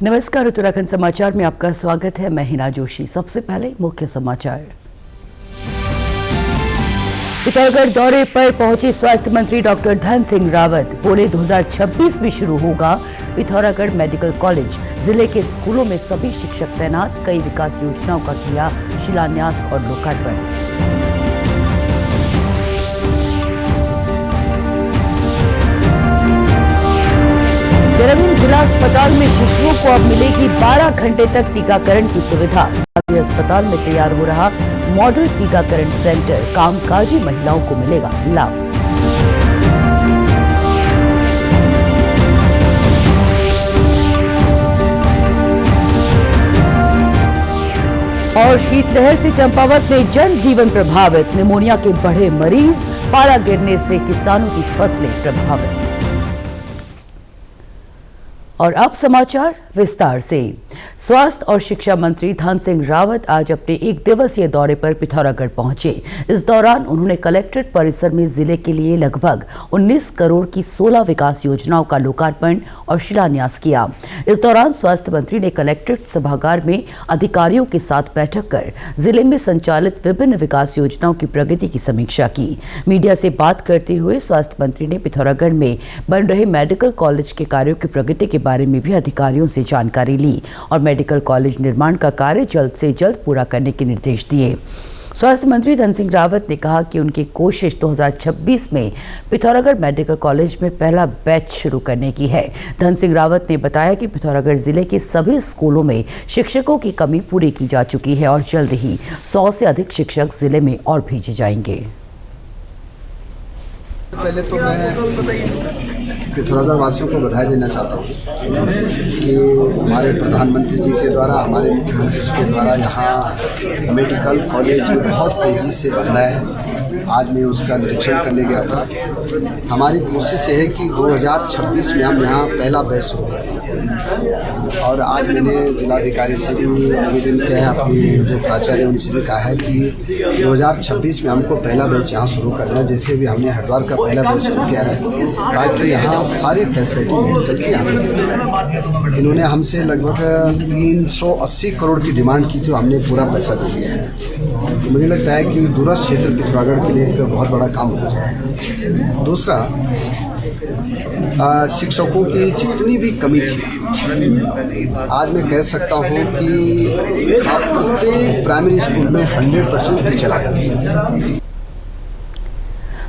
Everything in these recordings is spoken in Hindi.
नमस्कार, उत्तराखंड समाचार में आपका स्वागत है। मैं हिना जोशी। सबसे पहले मुख्य समाचार। पिथौरागढ़ दौरे पर पहुंचे स्वास्थ्य मंत्री डॉक्टर धन सिंह रावत। बोले 2026 में शुरू होगा पिथौरागढ़ मेडिकल कॉलेज। जिले के स्कूलों में सभी शिक्षक तैनात। कई विकास योजनाओं का किया शिलान्यास और लोकार्पण। देहरादून जिला अस्पताल में शिशुओं को अब मिलेगी 12 घंटे तक टीकाकरण की सुविधा। अस्पताल में तैयार हो रहा मॉडल टीकाकरण सेंटर। कामकाजी महिलाओं को मिलेगा लाभ। और शीतलहर से चंपावत में जनजीवन प्रभावित। निमोनिया के बढ़े मरीज। पाला गिरने से किसानों की फसलें प्रभावित। और अब समाचार विस्तार से। स्वास्थ्य और शिक्षा मंत्री धन सिंह रावत आज अपने 1 दिवसीय दौरे पर पिथौरागढ़ पहुंचे। इस दौरान उन्होंने कलेक्ट्रेट परिसर में जिले के लिए लगभग 19 करोड़ की 16 विकास योजनाओं का लोकार्पण और शिलान्यास किया। इस दौरान स्वास्थ्य मंत्री ने कलेक्ट्रेट सभागार में अधिकारियों के साथ बैठक कर जिले में संचालित विभिन्न विकास योजनाओं की प्रगति की समीक्षा की। मीडिया से बात करते हुए स्वास्थ्य मंत्री ने पिथौरागढ़ में बन रहे मेडिकल कॉलेज के कार्यों की प्रगति के बारे में भी अधिकारियों से जानकारी ली और मेडिकल कॉलेज निर्माण का कार्य जल्द से जल्द पूरा करने के निर्देश दिए। स्वास्थ्य मंत्री धन सिंह रावत ने कहा कि उनकी कोशिश 2026 में पिथौरागढ़ मेडिकल कॉलेज में पहला बैच शुरू करने की है। धन सिंह रावत ने बताया कि पिथौरागढ़ जिले के सभी स्कूलों में शिक्षकों की कमी पूरी की जा चुकी है और जल्द ही 100 से अधिक शिक्षक जिले में और भेजे जाएंगे। पहले तो मैं पिथौरागढ़ वासियों को बधाई देना चाहता हूँ कि हमारे प्रधानमंत्री जी के द्वारा, हमारे मुख्यमंत्री जी के द्वारा यहाँ मेडिकल कॉलेज बहुत तेज़ी से बन रहा है। आज मैं उसका निरीक्षण करने गया था। हमारी कोशिश है कि 2026 में हम यहाँ पहला बैच शुरू करें और आज मैंने जिलाधिकारी से भी निवेदन किया है, अपनी जो प्राचार्य उनसे भी कहा है कि 2026 में हमको पहला बैच यहाँ शुरू करना है। जैसे भी हमने हरिद्वार का पहला बैच शुरू किया है ताकि यहाँ सारी फैसिलिटी मेडिकल की हमें मिली है। इन्होंने हमसे लगभग 380 करोड़ की डिमांड की थी, हमने पूरा पैसा दे दिया है। तो मुझे लगता है कि दूरस्थ क्षेत्र पिथौरागढ़ के लिए एक बहुत बड़ा काम हो जाएगा। दूसरा, शिक्षकों की जितनी भी कमी थी, आज मैं कह सकता हूँ कि आप प्रत्येक प्राइमरी स्कूल में 100% टीचर आ गए हैं।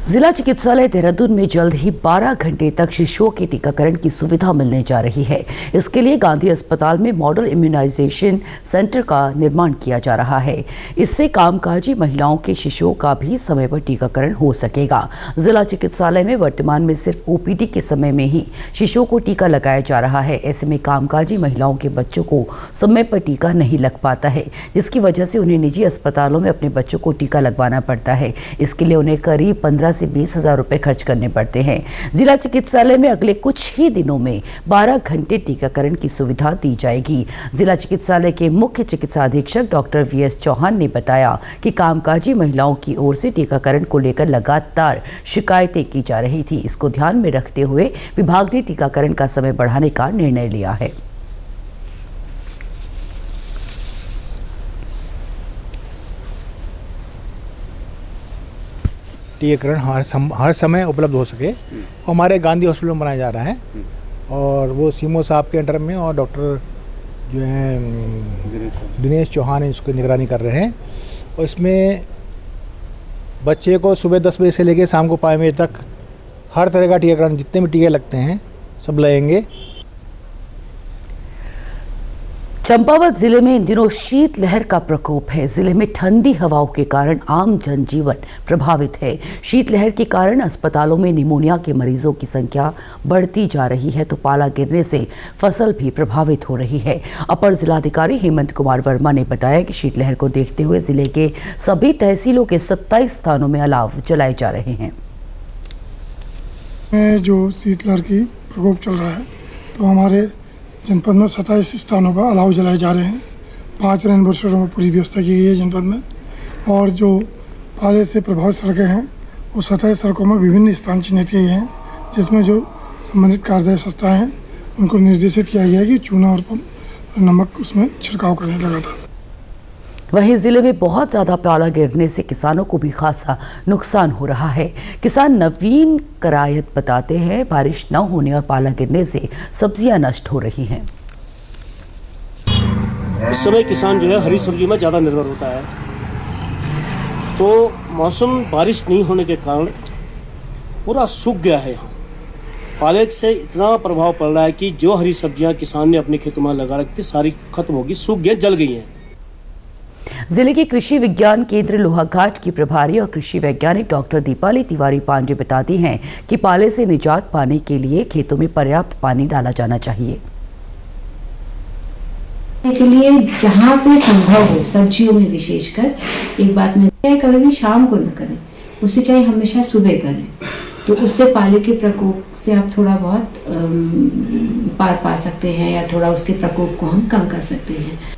जिला चिकित्सालय देहरादून में जल्द ही 12 घंटे तक शिशुओं के टीकाकरण की सुविधा मिलने जा रही है। इसके लिए गांधी अस्पताल में मॉडल इम्यूनाइजेशन सेंटर का निर्माण किया जा रहा है। इससे कामकाजी महिलाओं के शिशुओं का भी समय पर टीकाकरण हो सकेगा। जिला चिकित्सालय में वर्तमान में सिर्फ ओपीडी के समय में ही शिशुओं को टीका लगाया जा रहा है। ऐसे में कामकाजी महिलाओं के बच्चों को समय पर टीका नहीं लग पाता है, जिसकी वजह से उन्हें निजी अस्पतालों में अपने बच्चों को टीका लगवाना पड़ता है। इसके लिए उन्हें करीब 15 से 20,000 रुपए खर्च करने पड़ते हैं। जिला चिकित्सालय में अगले कुछ ही दिनों में 12 घंटे टीकाकरण की सुविधा दी जाएगी। जिला चिकित्सालय के मुख्य चिकित्सा अधीक्षक डॉक्टर वीएस चौहान ने बताया कि कामकाजी महिलाओं की ओर से टीकाकरण को लेकर लगातार शिकायतें की जा रही थी। इसको ध्यान में रखते हुए विभाग ने टीकाकरण का समय बढ़ाने का निर्णय लिया है। टीकाकरण हर समय उपलब्ध हो सके हमारे गांधी हॉस्पिटल में बनाया जा रहा है और वो सीएमओ साहब के अंडर में और डॉक्टर जो हैं दिनेश चौहान इसको निगरानी कर रहे हैं। और इसमें बच्चे को सुबह 10 बजे से लेकर शाम को 5 बजे तक हर तरह का टीकाकरण, जितने भी टीके लगते हैं सब लगेंगे। चंपावत जिले में इन दिनों शीतलहर का प्रकोप है। जिले में ठंडी हवाओं के कारण आम जनजीवन प्रभावित है। शीतलहर के कारण अस्पतालों में निमोनिया के मरीजों की संख्या बढ़ती जा रही है तो पाला गिरने से फसल भी प्रभावित हो रही है। अपर जिलाधिकारी हेमंत कुमार वर्मा ने बताया कि शीतलहर को देखते हुए जिले के सभी तहसीलों के 27 स्थानों में अलाव जलाए जा रहे हैं। जो शीतलहर की प्रकोप चल रहा है तो हमारे जनपद में 27 स्थानों पर अलाव जलाए जा रहे हैं। 5 रेन बसेरों में पूरी व्यवस्था की गई है जनपद में। और जो पाले से प्रभावित सड़कें हैं वो 27 सड़कों में विभिन्न स्थान चिन्हित किए हैं, जिसमें जो संबंधित कार्यदायी संस्थाएं हैं उनको निर्देशित किया गया है कि चूना और नमक उसमें छिड़काव करने लगा था। वहीं जिले में बहुत ज्यादा पाला गिरने से किसानों को भी खासा नुकसान हो रहा है। किसान नवीन करायत बताते हैं, बारिश न होने और पाला गिरने से सब्जियां नष्ट हो रही हैं। इस समय किसान जो है हरी सब्जी में ज़्यादा निर्भर होता है, तो मौसम बारिश नहीं होने के कारण पूरा सूख गया है। यहाँ पाले से इतना प्रभाव पड़ रहा है कि जो हरी सब्जियां किसान ने अपने खेतों में लगा रखी थी सारी खत्म होगी, सूख गई, जल गई हैं। जिले के कृषि विज्ञान केंद्र लोहाघाट की प्रभारी और कृषि वैज्ञानिक डॉक्टर दीपाली तिवारी पांडे बताती हैं कि पाले से निजात पाने के लिए खेतों में पर्याप्त पानी डाला जाना चाहिए। के लिए जहाँ पे संभव हो, सब्जियों में विशेषकर एक बात में चाहे कभी भी शाम को न करें, उससे चाहे हमेशा सुबह करें, तो उससे पाले के प्रकोप से आप थोड़ा बहुत पार पा सकते हैं या थोड़ा उसके प्रकोप को हम कम कर सकते हैं।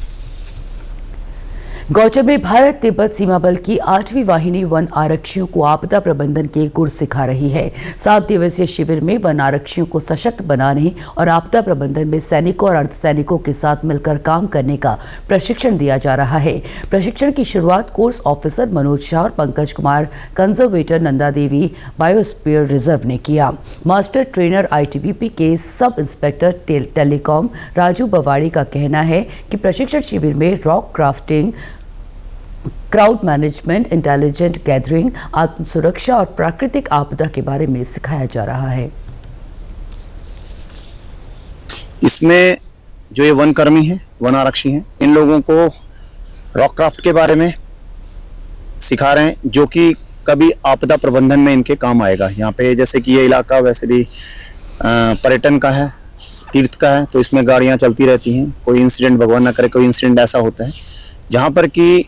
गौचर में भारत तिब्बत सीमा बल की 8वीं वाहिनी वन आरक्षियों को आपदा प्रबंधन के गुर सिखा रही है। 7 दिवसीय शिविर में वन आरक्षियों को सशक्त बनाने और आपदा प्रबंधन में सैनिकों और अर्धसैनिकों के साथ मिलकर काम करने का प्रशिक्षण दिया जा रहा है। प्रशिक्षण की शुरुआत कोर्स ऑफिसर मनोज शाह और Pankaj Kumar conservator Nanda Devi biosphere reserve ने किया। मास्टर ट्रेनर आईटीबीपी के सब इंस्पेक्टर टेलीकॉम राजू बवाड़ी का कहना है कि प्रशिक्षण शिविर में rock crafting, crowd management, intelligent gathering, आत्म सुरक्षा और प्राकृतिक आपदा के बारे में सिखाया जा रहा है। इसमें जो ये वन कर्मी हैं, वन आरक्षी हैं, इन लोगों को रॉक क्राफ्ट के बारे में सिखा रहे हैं, जो कि कभी आपदा प्रबंधन में इनके काम आएगा। यहाँ पे जैसे कि ये इलाका वैसे भी पर्यटन का है, तीर्थ का है, तो इसमें गाड़ियाँ चलती रहती हैं। कोई इंसिडेंट, भगवान ना करे कोई इंसिडेंट ऐसा होता है जहाँ पर कि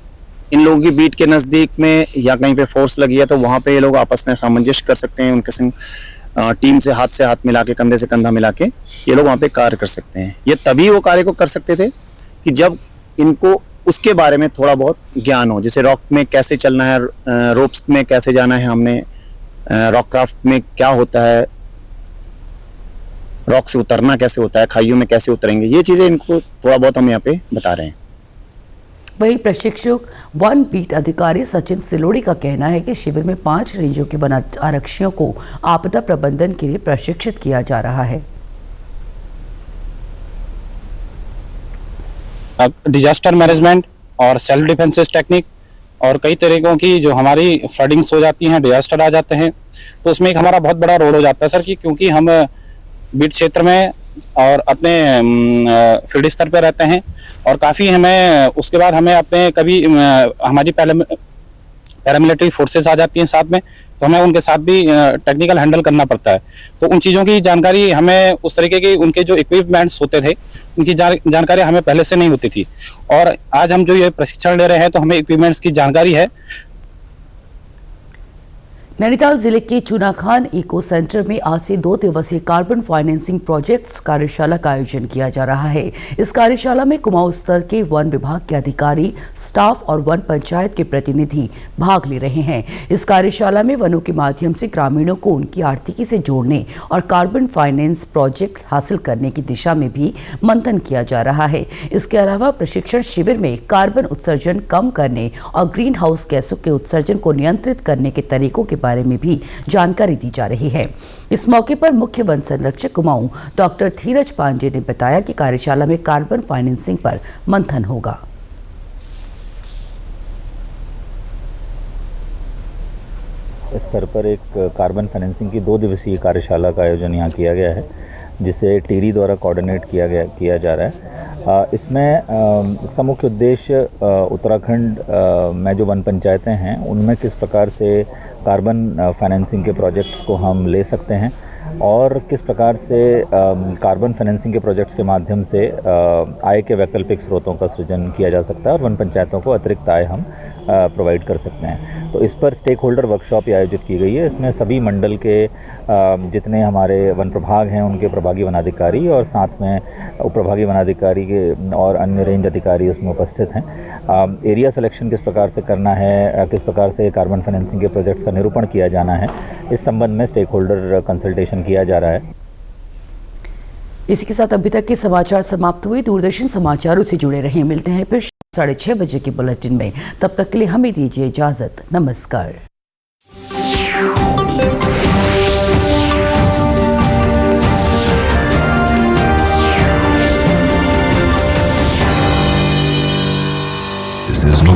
इन लोगों की बीट के नज़दीक में या कहीं पे फोर्स लगी है, तो वहाँ पे ये लोग आपस में सामंजस्य कर सकते हैं। उनके संग टीम से हाथ मिला के, कंधे से कंधा मिला के ये लोग वहाँ पे कार्य कर सकते हैं। ये तभी वो कार्य को कर सकते थे कि जब इनको उसके बारे में थोड़ा बहुत ज्ञान हो, जैसे रॉक में कैसे चलना है, रोप्स में कैसे जाना है, हमने रॉक क्राफ्ट में क्या होता है, रॉक से उतरना कैसे होता है, खाइयों में कैसे उतरेंगे, ये चीज़ें इनको थोड़ा बहुत हम यहाँ पे बता रहे हैं। वहीं प्रशिक्षक वन बीट अधिकारी सचिन सिलोड़ी का कहना है कि शिविर में 5 रेंजों के वन आरक्षियों को आपदा प्रबंधन के लिए प्रशिक्षित किया जा रहा है। डिजास्टर मैनेजमेंट और सेल्फ डिफेंसेस टेक्निक और कई तरीकों की जो हमारी फ्लडिंग्स हो जाती हैं, डिजास्टर आ जाते हैं, तो उसमें एक हमारा बहुत बड़ा रोल हो जाता है सर, कि क्योंकि हम बीट क्षेत्र में और अपने फील्ड स्तर पे रहते हैं और काफ़ी हमें उसके बाद हमें अपने कभी हमारी पैरामिलिट्री फोर्सेस आ जाती हैं साथ में, तो हमें उनके साथ भी टेक्निकल हैंडल करना पड़ता है। तो उन चीज़ों की जानकारी हमें, उस तरीके की उनके जो इक्विपमेंट्स होते थे उनकी जानकारी हमें पहले से नहीं होती थी, और आज हम जो ये प्रशिक्षण ले रहे हैं तो हमें इक्विपमेंट्स की जानकारी है। नैनीताल जिले के चूनाखान इको सेंटर में आज से 2 दिवसीय कार्बन फाइनेंसिंग प्रोजेक्ट्स कार्यशाला का आयोजन किया जा रहा है। इस कार्यशाला में कुमाऊं स्तर के वन विभाग के अधिकारी, स्टाफ और वन पंचायत के प्रतिनिधि भाग ले रहे हैं। इस कार्यशाला में वनों के माध्यम से ग्रामीणों को उनकी आर्थिकी से जोड़ने और कार्बन फाइनेंस प्रोजेक्ट हासिल करने की दिशा में भी मंथन किया जा रहा है। इसके अलावा प्रशिक्षण शिविर में कार्बन उत्सर्जन कम करने और ग्रीन हाउस गैसों के उत्सर्जन को नियंत्रित करने के तरीकों के बारे में भी जानकारी दी जा रही है। इस मौके पर मुख्य वन संरक्षक कुमाऊं डॉक्टर धीरज पांडे ने बताया कि कार्यशाला में कार्बन फाइनेंसिंग पर मंथन होगा। इस स्तर पर एक कार्बन फाइनेंसिंग की 2 दिवसीय कार्यशाला का आयोजन यहाँ किया गया है, जिसे टीरी द्वारा कोऑर्डिनेट किया जा रहा है। इसमें इसका मुख्य उद्देश्य उत्तराखंड में जो वन पंचायतें हैं उनमें किस प्रकार से कार्बन फाइनेंसिंग के प्रोजेक्ट्स को हम ले सकते हैं और किस प्रकार से कार्बन फाइनेंसिंग के प्रोजेक्ट्स के माध्यम से आय के वैकल्पिक स्रोतों का सृजन किया जा सकता है और वन पंचायतों को अतिरिक्त आय हम प्रोवाइड कर सकते हैं। तो इस पर स्टेक होल्डर वर्कशॉप आयोजित की गई है। इसमें सभी मंडल के जितने हमारे वन प्रभाग हैं उनके प्रभागी वनाधिकारी और साथ में उप प्रभागी वनाधिकारी के और अन्य रेंज अधिकारी उसमें उपस्थित हैं। एरिया सिलेक्शन किस प्रकार से करना है, किस प्रकार से कार्बन फाइनेंसिंग के प्रोजेक्ट्स का निरूपण किया जाना है, इस संबंध में स्टेक होल्डर कंसल्टेशन किया जा रहा है। इसी के साथ अभी तक के समाचार समाप्त हुए। दूरदर्शन समाचारों से जुड़े रहें। मिलते हैं फिर 6:30 बजे के बुलेटिन में। तब तक के लिए हमें दीजिए इजाजत। नमस्कार।